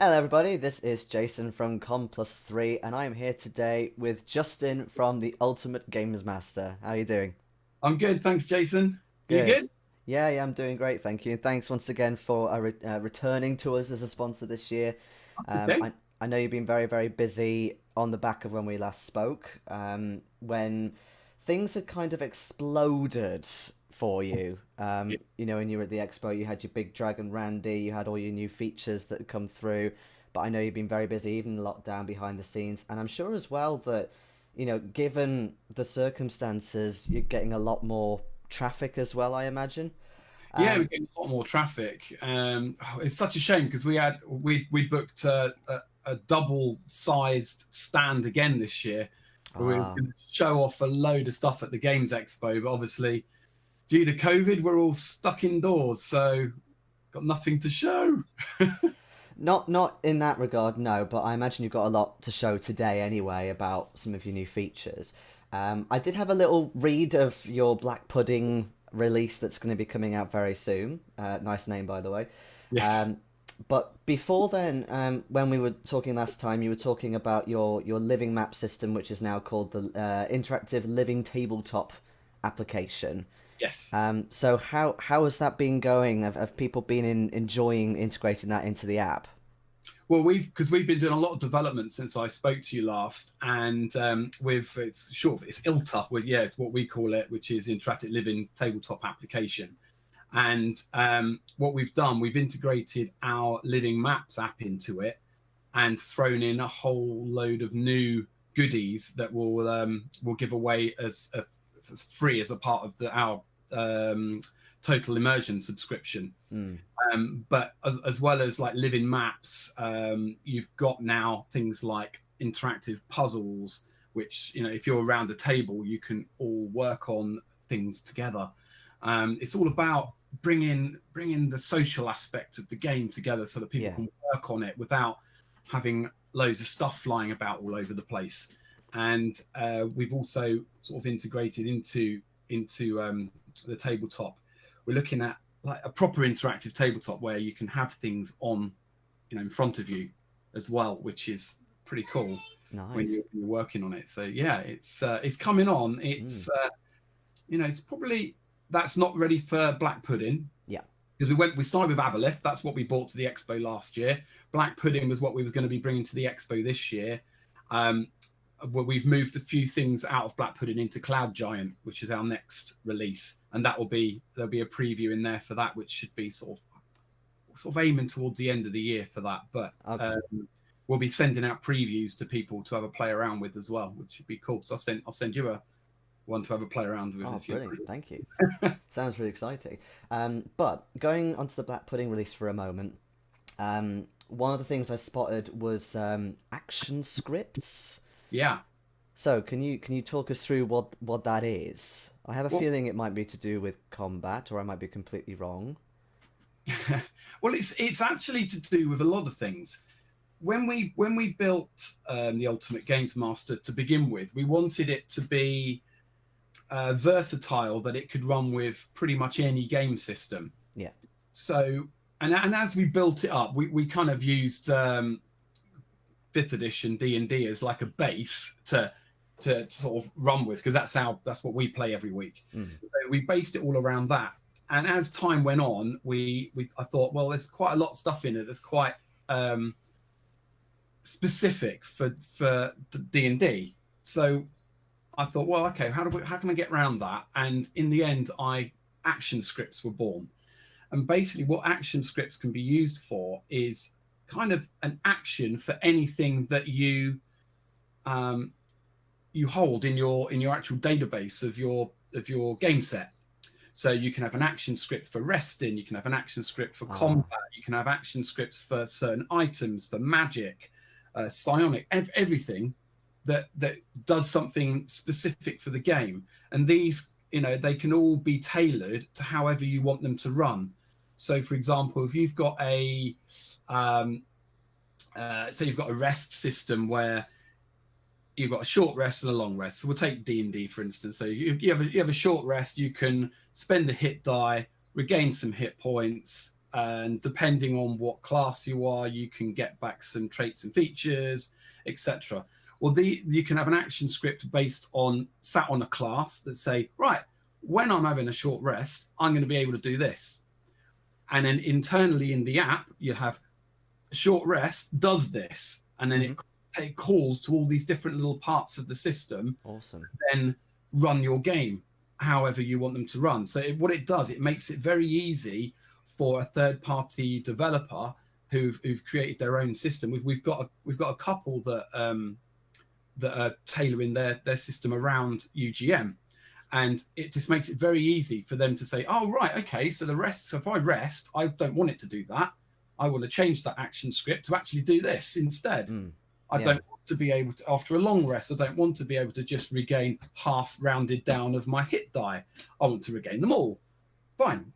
Hello everybody, this is Jason from Con+3 and I'm here today with Justin from the Ultimate Games Master. How are you doing? I'm good, thanks, Jason. Are you Good. good? Yeah, I'm doing great, thank you. And thanks once again for returning to us as a sponsor this year. Um, Okay. I, I know you've been very busy on the back of when we last spoke, when things had kind of exploded for you. Yeah. When you were at the expo, you had your big Dragon Randy, you had all your new features that had come through. But I know you've been very busy, even in lockdown behind the scenes. And I'm sure as well that, given the circumstances, you're getting a lot more traffic as well, I imagine. Yeah, we're Um, getting a lot more traffic. It's such a shame because we booked a double-sized stand again this year. Where we were ah, going to show off a load of stuff at the Games Expo, but obviously due to COVID, we're all stuck indoors, so got nothing to show. not in that regard, no. But I imagine you've got a lot to show today anyway about some of your new features. I did have a little read of your Black Pudding release that's going to be coming out very soon. Nice name, by the way. Yes. Um, but before then, when we were talking last time, you were talking about your living map system, which is now called the Interactive Living Tabletop application. Yes. So how has that been going? Have people been enjoying integrating that into the app? Well, we've been doing a lot of development since I spoke to you last, and with it's short, it's ILTA, with it's what we call it, which is Interactive Living Tabletop Application. And what we've done, we've integrated our Living Maps app into it, and thrown in a whole load of new goodies that will give away as free as a part of our um, total immersion subscription. Mm, But as well as like living maps, you've got now things like interactive puzzles, which if you're around a table, you can all work on things together. It's all about bringing the social aspect of the game together so that people yeah. can work on it without having loads of stuff flying about all over the place. And we've also sort of integrated into the tabletop. We're looking at like a proper interactive tabletop where you can have things on, in front of you as well, which is pretty cool when Nice. you're working on it. So yeah, it's coming on. Mm, It's probably that's not ready for Black Pudding yeah. because we started with Aboleth. That's what we brought to the expo last year. Black Pudding was what we was going to be bringing to the expo this year. Um, well, we've moved a few things out of Black Pudding into Cloud Giant, which is our next release, and there'll be a preview in there for that, which should be sort of aiming towards the end of the year for that. But Okay. we'll be sending out previews to people to have a play around with as well, which should be cool. So I'll send you a one to have a play around with Oh, if you're. brilliant. Thank you. Sounds really exciting. But going onto the Black Pudding release for a moment, one of the things I spotted was action scripts. Yeah. So can you talk us through what that is? I have a Well, feeling it might be to do with combat, or I might be completely wrong. well, it's actually to do with a lot of things. When we built the Ultimate Games Master to begin with, we wanted it to be versatile, that it could run with pretty much any game system. Yeah. So, and as we built it up, we kind of used fifth edition D&D as like a base to sort of run with, because that's what we play every week. Mm. So we based it all around that. And as time went on, I thought, well, there's quite a lot of stuff in it that's quite specific for D&D. So I thought, well, okay, how can I get around that? And in the end, action scripts were born. And basically, what action scripts can be used for is kind of an action for anything that um, you hold in your actual database of your game set. So you can have an action script for resting, you can have an action script for Ah. combat, you can have action scripts for certain items, for magic, psionic, everything that does something specific for the game. And these, they can all be tailored to however you want them to run. So, for example, if you've got um, you've got a rest system where you've got a short rest and a long rest. So we'll take D&D for instance. So you have a short rest. You can spend a hit die, regain some hit points, and depending on what class you are, you can get back some traits and features, etc. Well, you can have an action script based on sat on a class that say, right, when I'm having a short rest, I'm going to be able to do this. And then internally in the app, you have short rest does this, and then it calls to all these different little parts of the system. Awesome. Then run your game however you want them to run. So what it does, it makes it very easy for a third-party developer who've created their own system. We've got a couple that are tailoring their system around UGM, and it just makes it very easy for them to say, oh right, okay, so if I rest, I don't want it to do that. I want to change that action script to actually do this instead. I don't want to be able to, after a long rest, I don't want to be able to just regain half rounded down of my hit die. I want to regain them all. Fine,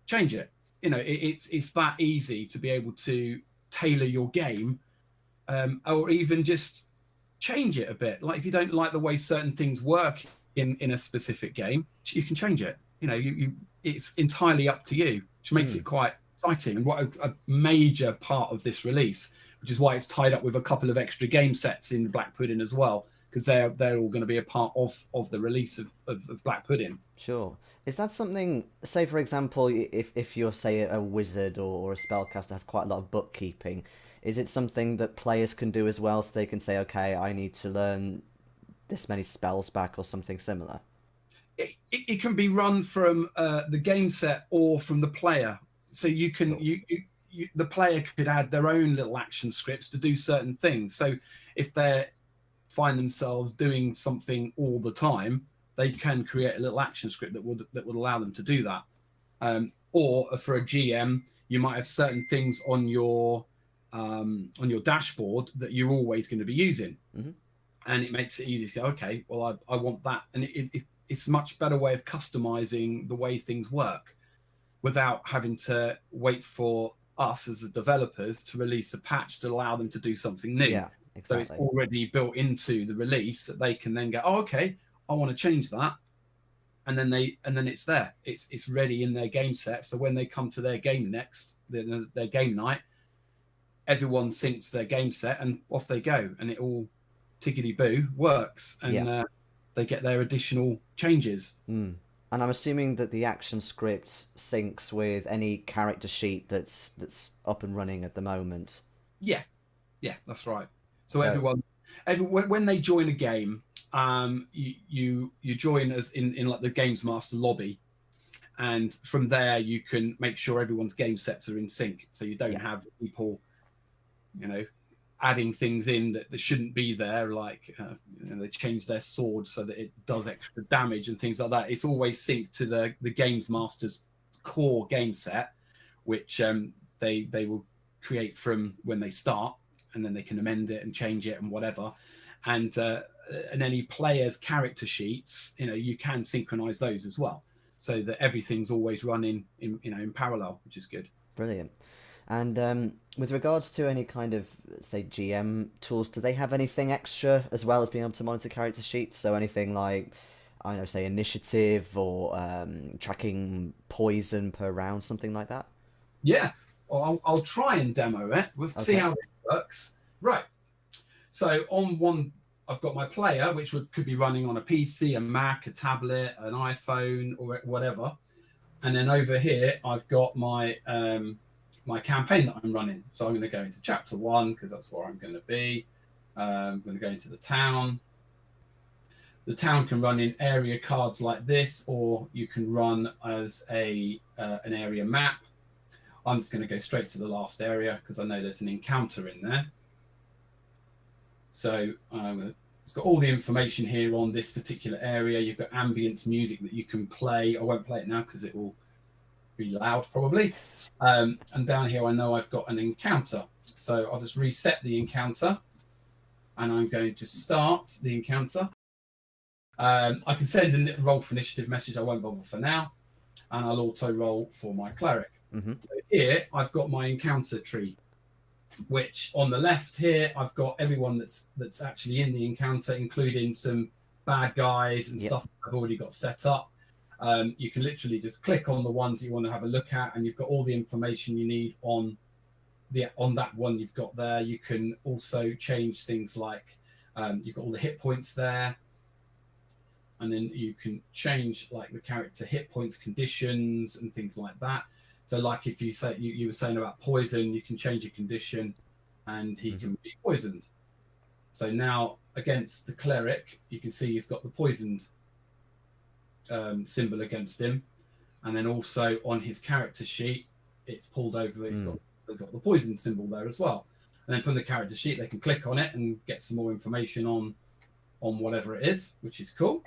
change it. You know, it's that easy to be able to tailor your game, or even just change it a bit. Like if you don't like the way certain things work in a specific game, you can change it. You know, it's entirely up to you, which makes it quite exciting, and what a major part of this release, which is why it's tied up with a couple of extra game sets in Black Pudding as well, because they're all going to be a part of the release of Black Pudding. Sure. Is that something, say for example, if you're, say, a wizard or a spellcaster has quite a lot of bookkeeping, is it something that players can do as well, so they can say, okay, I need to learn this many spells back or something similar? It can be run from the game set or from the player. So you can the player could add their own little action scripts to do certain things. So if they find themselves doing something all the time, they can create a little action script that would allow them to do that. Or for a GM, you might have certain things on your dashboard that you're always going to be using, and it makes it easy to say, okay, well I want that, and it's a much better way of customizing the way things work, without having to wait for us as the developers to release a patch to allow them to do something new. Yeah, exactly. So it's already built into the release that they can then go, oh, okay, I want to change that. And then it's there. It's ready in their game set. So when they come to their game their game night, everyone syncs their game set and off they go. And it all tickety-boo works. And they get their additional changes. And I'm assuming that the action script syncs with any character sheet that's up and running at the moment. Yeah, that's right. So everyone, when they join a game, you join as in like the Games Master lobby, and from there you can make sure everyone's game sets are in sync. So you don't have people, adding things in that shouldn't be there, like they change their sword so that it does extra damage and things like that. It's always synced to the Games Master's core game set, which they will create from when they start, and then they can amend it and change it and whatever. And any player's character sheets, you can synchronize those as well, so that everything's always running in parallel, which is good. Brilliant. And with regards to any kind of, say, GM tools, do they have anything extra as well as being able to monitor character sheets? So anything like, I don't know, say, initiative or tracking poison per round, something like that? Yeah, well, I'll try and demo it. We'll see how this works. Right. So on one, I've got my player, which could be running on a PC, a Mac, a tablet, an iPhone, or whatever. And then over here, I've got my my campaign that I'm running. So I'm going to go into chapter 1 because that's where I'm going to be. I'm going to go into the town. The town can run in area cards like this, or you can run as an area map. I'm just going to go straight to the last area because I know there's an encounter in there. So it's got all the information here on this particular area. You've got ambience music that you can play. I won't play it now because it will be loud probably. And down here I know I've got an encounter. So I'll just reset the encounter and I'm going to start the encounter. I can send a roll for initiative message. I won't bother for now. And I'll auto roll for my cleric. So here I've got my encounter tree, which on the left here I've got everyone that's actually in the encounter, including some bad guys and stuff I've already got set up. You can literally just click on the ones that you want to have a look at, and you've got all the information you need on that one you've got there. You can also change things like you've got all the hit points there, and then you can change like the character hit points conditions and things like that. So like if you say you were saying about poison, you can change a condition and he can be poisoned. So now against the cleric, you can see he's got the poisoned symbol against him, and then also on his character sheet, it's pulled over. It's got the poison symbol there as well. And then from the character sheet, they can click on it and get some more information on whatever it is, which is cool.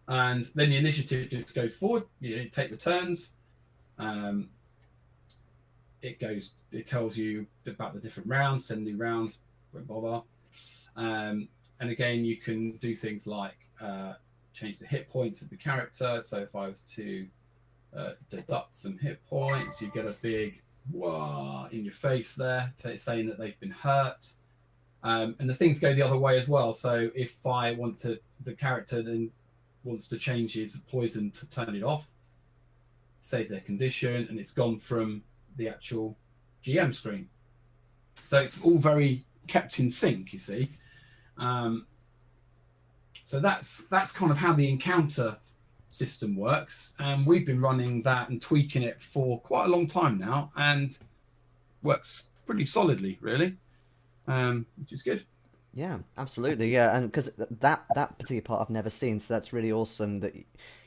And then the initiative just goes forward. You take the turns. It tells you about the different rounds, 7 new rounds, won't bother. And again, you can do things like change the hit points of the character. So if I was to deduct some hit points, you get a big wah in your face there, saying that they've been hurt. And the things go the other way as well. So if I want to, the character then wants to change his poison to turn it off, save their condition, and it's gone from the actual GM screen. So it's all very kept in sync, you see. So that's kind of how the encounter system works, and we've been running that and tweaking it for quite a long time now, and works pretty solidly, really, which is good. Yeah, absolutely. Yeah, and because that particular part I've never seen, so that's really awesome. That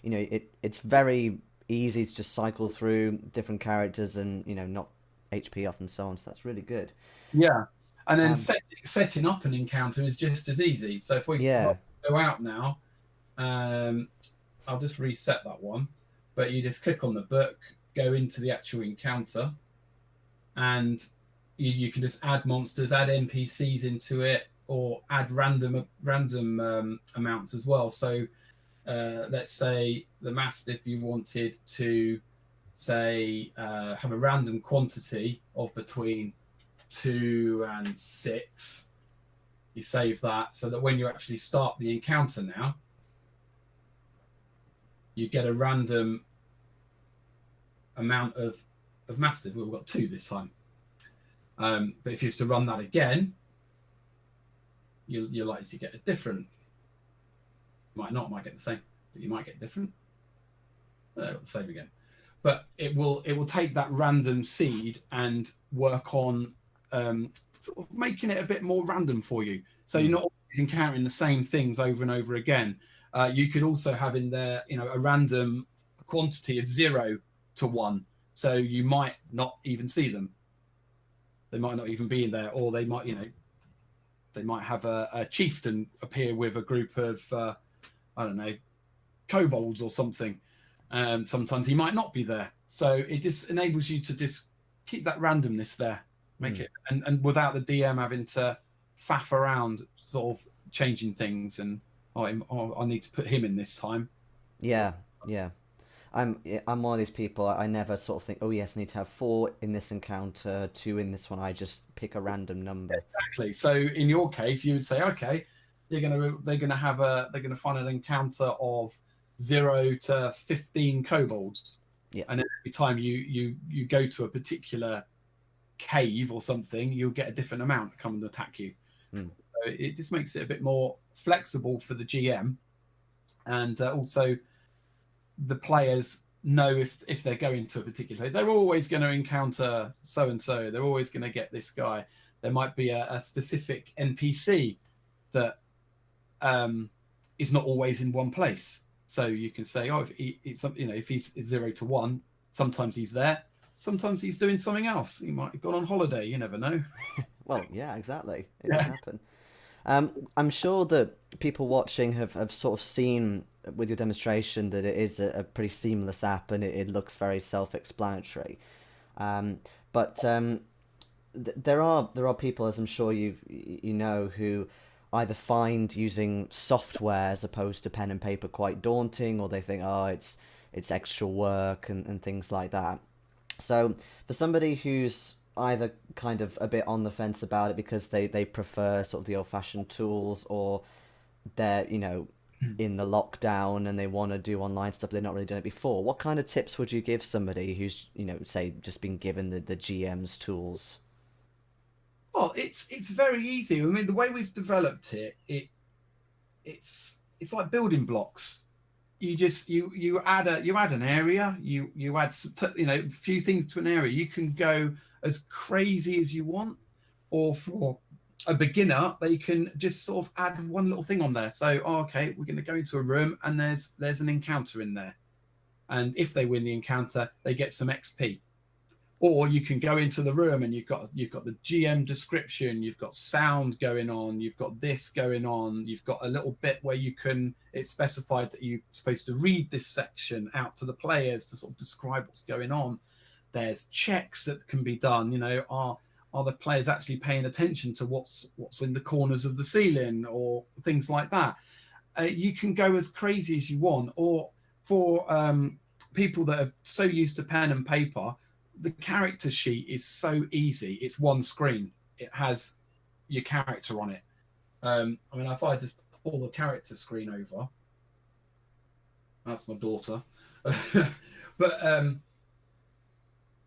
it's very easy to just cycle through different characters and not HP off and so on. So that's really good. Yeah, and then setting up an encounter is just as easy. So if we go out now, I'll just reset that one. But you just click on the book, go into the actual encounter, and you can just add monsters, add NPCs into it, or add random amounts as well. So let's say the Mastiff, you wanted to say have a random quantity of between 2 and 6. You save that so that when you actually start the encounter now, you get a random amount of Mastiff. We've got 2 this time. But if you used to run that again, you're likely to get a different. Might get the same, but you might get different. The same again. But it will take that random seed and work on sort of making it a bit more random for you. So you're not always encountering the same things over and over again. You could also have in there, a random quantity of 0 to 1. So you might not even see them. They might not even be in there, or they might, they might have a chieftain appear with a group of, I don't know, kobolds or something. Sometimes he might not be there. So it just enables you to just keep that randomness there, make it, and without the DM having to faff around, sort of changing things and I need to put him in this time. Yeah. I'm one of these people. I never sort of think, oh yes, I need to have 4 in this encounter, 2 in this one. I just pick a random number. Exactly. So in your case, you would say, okay, they're gonna find an encounter of 0 to 15 kobolds. Yeah. And every time you go to a particular cave or something, you'll get a different amount come and attack you. So it just makes it a bit more flexible for the GM, and also the players know if they're going to a particular, they're always going to encounter so and so. They're always going to get this guy. There might be a specific NPC that is not always in one place. So you can say, oh, if he's 0 to 1, sometimes he's there, sometimes he's doing something else. He might have gone on holiday. You never know. Well, yeah, exactly. It does happen. I'm sure that people watching have sort of seen with your demonstration that it is a pretty seamless app and it looks very self-explanatory. But there are people, as I'm sure you know, who either find using software as opposed to pen and paper quite daunting, or they think, oh, it's extra work and things like that. So for somebody who's either kind of a bit on the fence about it because they prefer sort of the old-fashioned tools, or they're in the lockdown and they want to do online stuff, they've not really done it before. What kind of tips would you give somebody who's, say, just been given the GM's tools? Well, it's very easy. I mean, the way we've developed it's like building blocks. You just you add an area, you add a few things to an area. You can go as crazy as you want, or for a beginner, they can just sort of add one little thing on there. So, okay, we're going to go into a room and there's an encounter in there, and if they win the encounter, they get some XP. Or you can go into the room and you've got the GM description, you've got sound going on, you've got this going on, you've got a little bit where it's specified that you're supposed to read this section out to the players to sort of describe what's going on. There's checks that can be done. Are the players actually paying attention to what's in the corners of the ceiling or things like that? You can go as crazy as you want. Or for people that are so used to pen and paper, the character sheet is so easy. It's one screen. It has your character on it. If I just pull the character screen over, that's my daughter. But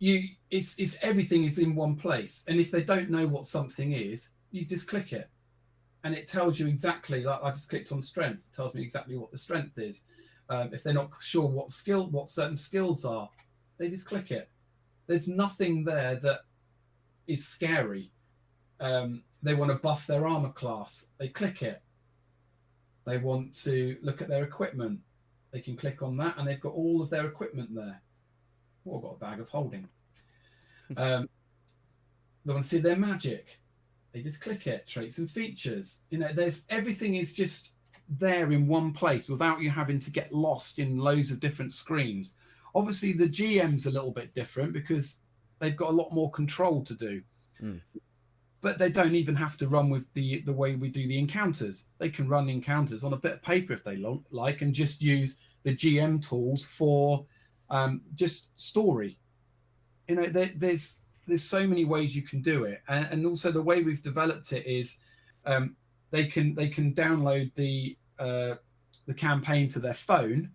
it's everything is in one place. And if they don't know what something is, you just click it, and it tells you exactly. Like I just clicked on strength. It tells me exactly what the strength is. If they're not sure what certain skills are, they just click it. There's nothing there that is scary. They want to buff their armor class. They click it. They want to look at their equipment. They can click on that, and they've got all of their equipment there. Oh, I've got a bag of holding. They want to see their magic. They just click it. Traits and features. There's everything is just there in one place without you having to get lost in loads of different screens. Obviously, the GM's a little bit different because they've got a lot more control to do. But they don't even have to run with the way we do the encounters. They can run encounters on a bit of paper if they like, and just use the GM tools for just story. There's so many ways you can do it, and also the way we've developed it is they can download the campaign to their phone,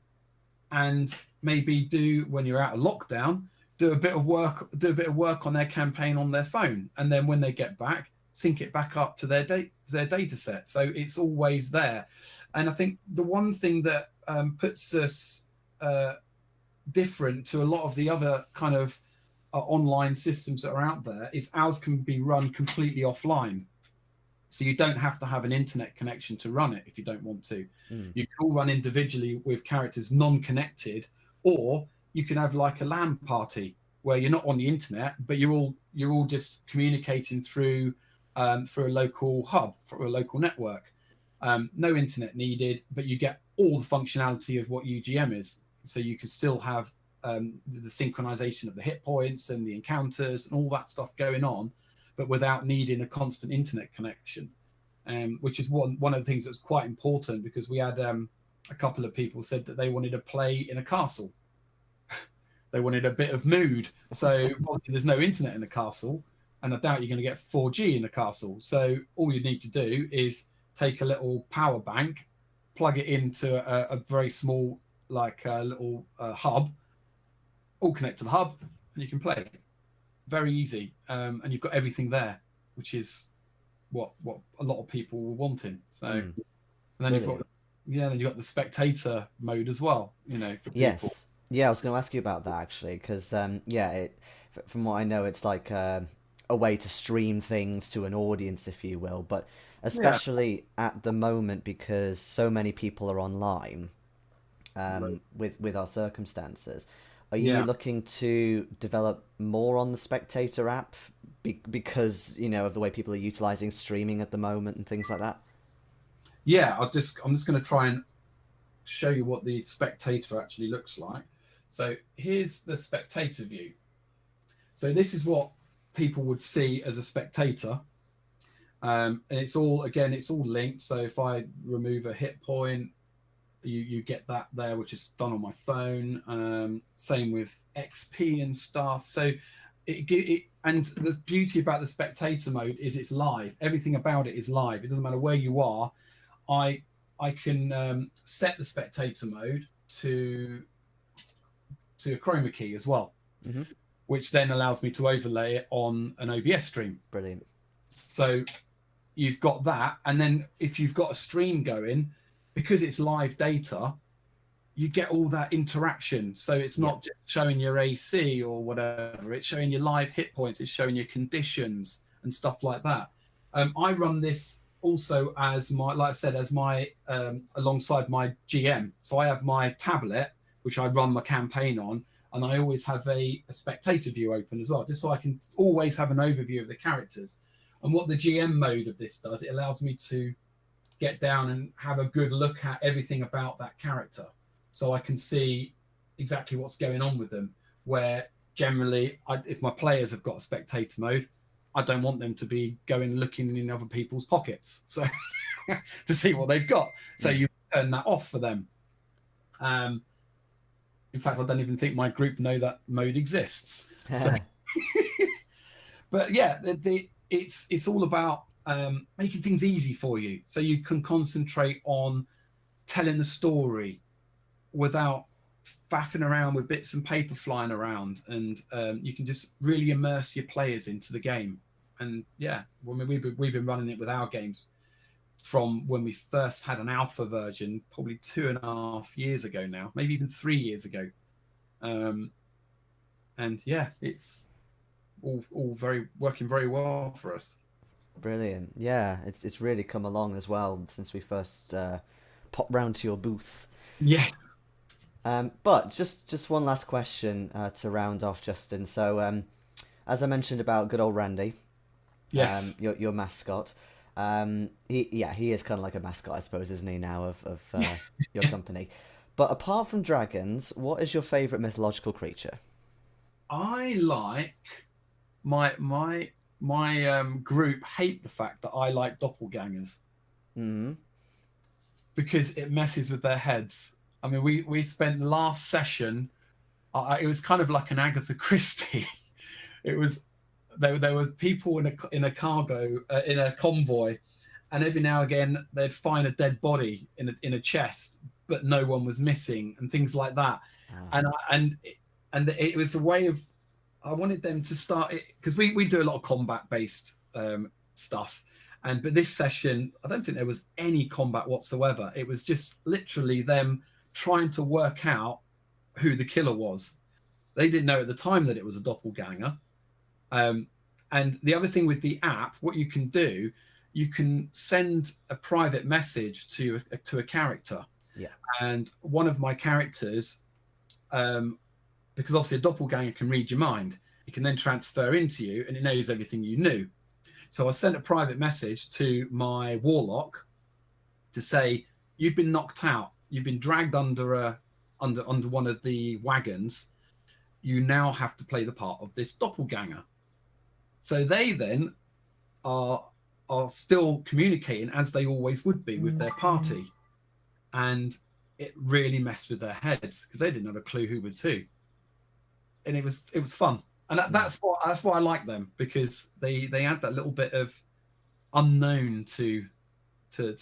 and maybe when you're out of lockdown, do a bit of work on their campaign on their phone, and then when they get back, sync it back up to their data set. So it's always there. And I think the one thing that puts us different to a lot of the other kind of online systems that are out there is ours can be run completely offline. So you don't have to have an internet connection to run it if you don't want to. You can all run individually with characters non-connected, or you can have like a LAN party where you're not on the internet, but you're all just communicating through a local hub, for a local network. No internet needed, but you get all the functionality of what UGM is. So you can still have the synchronization of the hit points and the encounters and all that stuff going on, but without needing a constant internet connection, which is one of the things that's quite important, because we had a couple of people said that they wanted to play in a castle. They wanted a bit of mood. So obviously there's no internet in the castle, and I doubt you're going to get 4G in the castle. So all you need to do is take a little power bank, plug it into a very small, like a little hub, all connect to the hub, and you can play. Very easy, and you've got everything there, which is what a lot of people were wanting. So, and then you've got the spectator mode as well. For people. Yes, yeah, I was going to ask you about that actually, because from what I know, it's like a way to stream things to an audience, if you will, but especially at the moment, because so many people are online, with our circumstances. Are you looking to develop more on the Spectator app because of the way people are utilizing streaming at the moment and things like that? Yeah, I'm just going to try and show you what the Spectator actually looks like. So here's the Spectator view. So this is what people would see as a spectator, and it's all linked. So if I remove a hit point, you get that there, which is done on my phone. Same with XP and stuff. So and the beauty about the spectator mode is it's live. Everything about it is live. It doesn't matter where you are. I I can set the spectator mode to a chroma key as well, which then allows me to overlay it on an OBS stream. Brilliant. So you've got that, and then if you've got a stream going, because it's live data, you get all that interaction. So it's not just showing your AC or whatever, it's showing your live hit points, it's showing your conditions and stuff like that. I run this also as my, like I said, as my alongside my GM. So I have my tablet, which I run my campaign on, and I always have a spectator view open as well, just so I can always have an overview of the characters. And what the GM mode of this does, it allows me to get down and have a good look at everything about that character, so I can see exactly what's going on with them. Where generally, if my players have got a spectator mode, I don't want them to be going looking in other people's pockets, so to see what they've got. So you turn that off for them. In fact, I don't even think my group know that mode exists. So, but yeah, it's all about making things easy for you, so you can concentrate on telling the story without faffing around with bits and paper flying around, and you can just really immerse your players into the game. And yeah, I mean, we've been running it with our games from when we first had an alpha version, probably 2.5 years ago now, maybe even 3 years ago. And yeah, it's all working very well for us. Brilliant. Yeah, it's really come along as well since we first popped round to your booth. Yes. But just one last question to round off, Justin. So, as I mentioned about good old Randy, yes, your mascot, he is kind of like a mascot, I suppose, isn't he, now of your company? But apart from dragons, what is your favourite mythological creature? I like my group hate the fact that I like doppelgangers, because it messes with their heads. I mean, we spent the last session, it was kind of like an Agatha Christie. It was there were people in a cargo in a convoy, and every now and again they'd find a dead body in a chest, but no one was missing, and things like that. And it was a way of, I wanted them to start it, because we do a lot of combat based stuff, but this session I don't think there was any combat whatsoever. It was just literally them trying to work out who the killer was. They didn't know at the time that it was a doppelganger. And the other thing with the app, what you can do, you can send a private message to a character. Yeah. And one of my characters, because obviously a doppelganger can read your mind, it can then transfer into you, and it knows everything you knew. So I sent a private message to my warlock to say, you've been knocked out. You've been dragged under one of the wagons. You now have to play the part of this doppelganger. So they then are still communicating as they always would be with their party, and it really messed with their heads because they didn't have a clue who was who, and it was fun. And that's why I like them, because they add that little bit of unknown to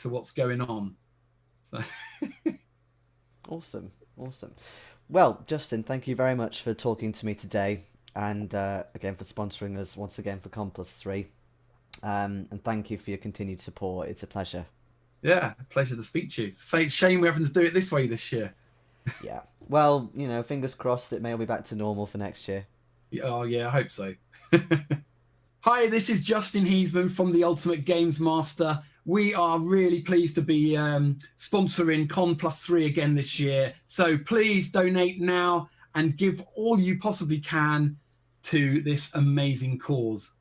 what's going on. So. Awesome. Well, Justin, thank you very much for talking to me today, and again for sponsoring us once again for Con+3. And thank you for your continued support. It's a pleasure. Yeah, a pleasure to speak to you. Say, shame we're having to do it this way this year. Yeah. Well, fingers crossed it may all be back to normal for next year. Oh yeah, I hope so. Hi, this is Justin Heesman from the Ultimate Games Master. We are really pleased to be sponsoring Con+3 again this year. So please donate now and give all you possibly can to this amazing cause.